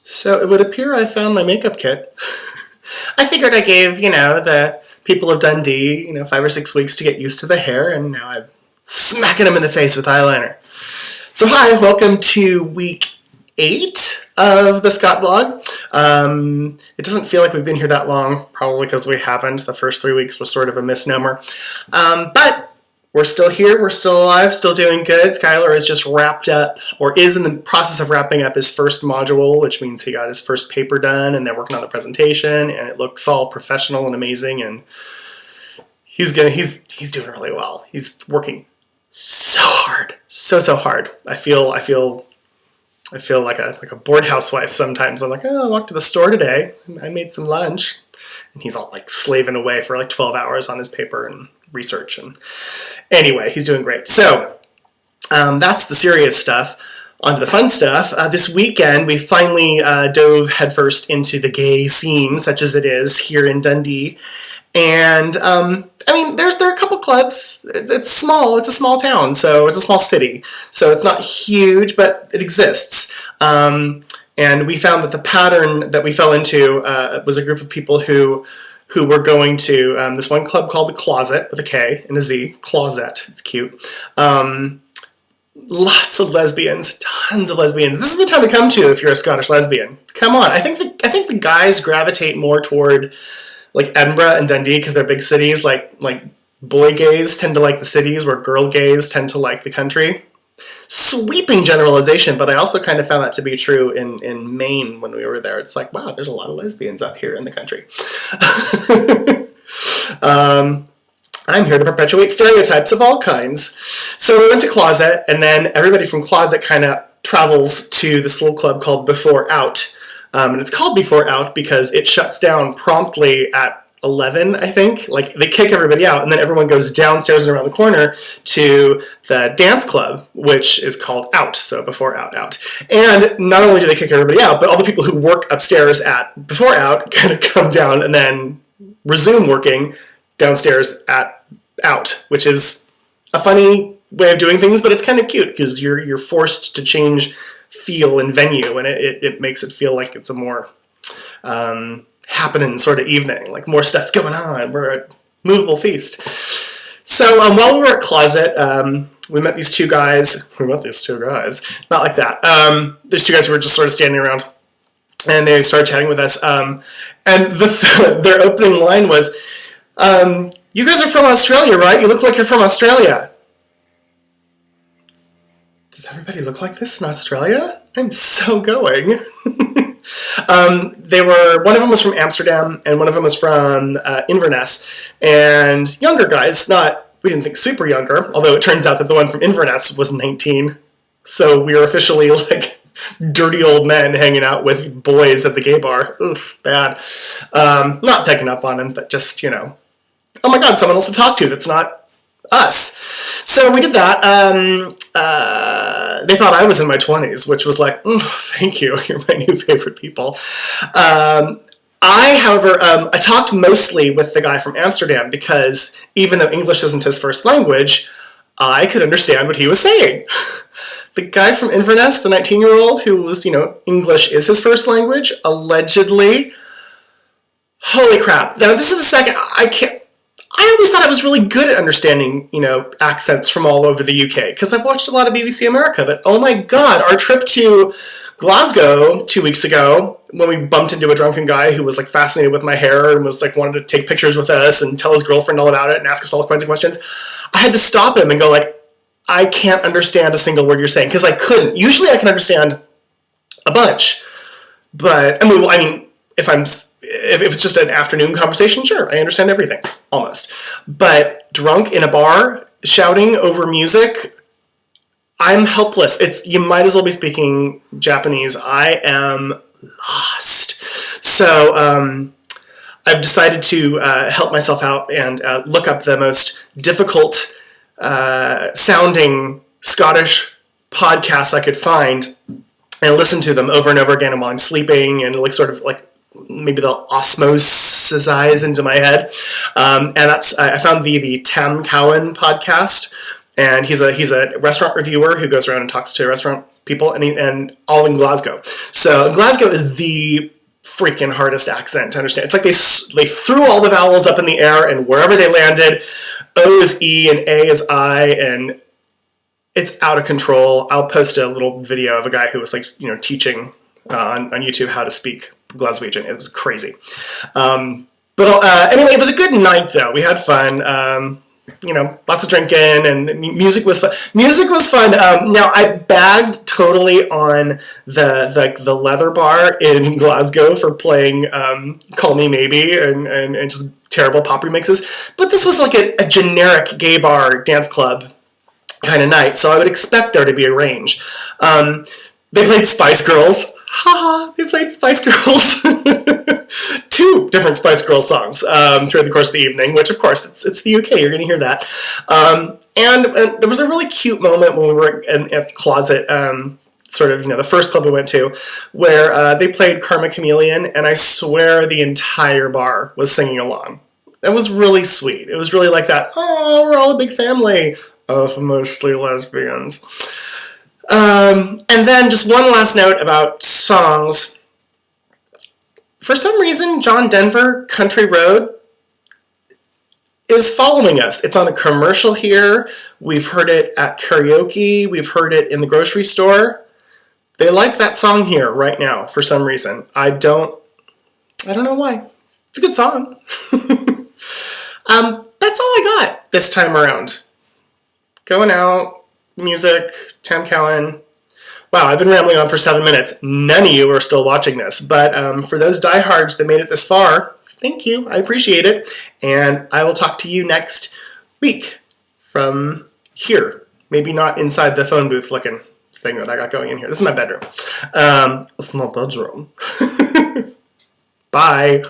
So it would appear I found my makeup kit. I figured I gave, the people of Dundee, 5 or 6 weeks to get used to the hair, and now I'm smacking them in the face with eyeliner. So hi, welcome to week 8 of the ScotVlog. It doesn't feel like we've been here that long, probably because we haven't. The first 3 weeks was sort of a misnomer. But we're still here, we're still alive, still doing good. Skylar has just wrapped up, or is in the process of wrapping up his first module, which means he got his first paper done, and they're working on the presentation, and it looks all professional and amazing, and he's doing really well. He's working so hard, so hard. I feel like a bored housewife sometimes. I'm like, oh, I walked to the store today, and I made some lunch, and he's all like slaving away for like 12 hours on his paper and research. And anyway, he's doing great. So that's the serious stuff. On to the fun stuff. This weekend, we finally dove headfirst into the gay scene, such as it is here in Dundee. And there are a couple clubs. It's small. It's a small town, so it's a small city. So it's not huge, but it exists. And we found that the pattern that we fell into was a group of people who were going to this one club called The Closet, with a K and a Z. Closet. It's cute. Lots of lesbians, tons of lesbians. This is the time to come to if you're a Scottish lesbian. Come on. I think the guys gravitate more toward like Edinburgh and Dundee because they're big cities. Like boy gays tend to like the cities, where girl gays tend to like the country. Sweeping generalization, but I also kind of found that to be true in Maine when we were there. It's like, wow, there's a lot of lesbians up here in the country. I'm here to perpetuate stereotypes of all kinds. So we went to Closet, and then everybody from Closet kind of travels to this little club called Before Out. And it's called Before Out because it shuts down promptly at 11, I think. Like, they kick everybody out, and then everyone goes downstairs and around the corner to the dance club, which is called Out, so Before Out. And not only do they kick everybody out, but all the people who work upstairs at Before Out kind of come down and then resume working downstairs at Out, which is a funny way of doing things, but it's kind of cute because you're forced to change feel and venue, and it makes it feel like it's a more happening sort of evening, like more stuff's going on. We're a movable feast. So while we were at Closet, we met these two guys. Not like that. These two guys who were just sort of standing around, and they started chatting with us. And their opening line was, you guys are from Australia, right? You look like you're from Australia. Does everybody look like this in Australia? I'm so going. One of them was from Amsterdam, and one of them was from Inverness, and younger guys, we didn't think super younger, although it turns out that the one from Inverness was 19, so we were officially like dirty old men hanging out with boys at the gay bar. Oof, bad. Not picking up on him, but just, oh my god, someone else to talk to that's not us. So we did that. They thought I was in my 20s, which was like, thank you, you're my new favorite people. However, I talked mostly with the guy from Amsterdam because even though English isn't his first language, I could understand what he was saying. The guy from Inverness, the 19-year-old who was, English is his first language, allegedly. Holy crap. Now, this is the second, I always thought I was really good at understanding, accents from all over the UK, because I've watched a lot of BBC America, but oh my god, our trip to Glasgow 2 weeks ago, when we bumped into a drunken guy who was like fascinated with my hair and was like wanted to take pictures with us and tell his girlfriend all about it and ask us all kinds of questions, I had to stop him and go like, I can't understand a single word you're saying, because I couldn't. Usually I can understand a bunch, but if it's just an afternoon conversation, sure, I understand everything, almost. But drunk in a bar, shouting over music, I'm helpless. You might as well be speaking Japanese. I am lost. So I've decided to help myself out and look up the most difficult sounding Scottish podcasts I could find and listen to them over and over again while I'm sleeping, and maybe they'll osmosize into my head. And I found the Tam Cowan podcast, and he's a restaurant reviewer who goes around and talks to restaurant people, and all in Glasgow. So Glasgow is the freaking hardest accent to understand. It's like they threw all the vowels up in the air, and wherever they landed, O is E and A is I, and it's out of control. I'll post a little video of a guy who was like, teaching on YouTube how to speak Glaswegian. It was crazy. But anyway, it was a good night though. We had fun. Lots of drinking, and music was fun. Music was fun. Now I bagged totally on the leather bar in Glasgow for playing "Call Me Maybe" and just terrible pop remixes. But this was like a generic gay bar dance club kind of night, so I would expect there to be a range. They played Spice Girls. Haha, they played Spice Girls. 2 different Spice Girls songs throughout the course of the evening, which of course it's the UK, you're going to hear that. And there was a really cute moment when we were at the Closet, the first club we went to, where they played Karma Chameleon, and I swear the entire bar was singing along. That was really sweet. It was really like that, oh, we're all a big family of mostly lesbians. And then just one last note about songs. For some reason, John Denver, Country Road, is following us. It's on a commercial here. We've heard it at karaoke. We've heard it in the grocery store. They like that song here right now for some reason. I don't know why. It's a good song. That's all I got this time around. Going out, music, Tam Cowan. Wow, I've been rambling on for 7 minutes. None of you are still watching this, but for those diehards that made it this far, thank you. I appreciate it, and I will talk to you next week from here. Maybe not inside the phone booth looking thing that I got going in here. This is my bedroom. It's my bedroom. Bye.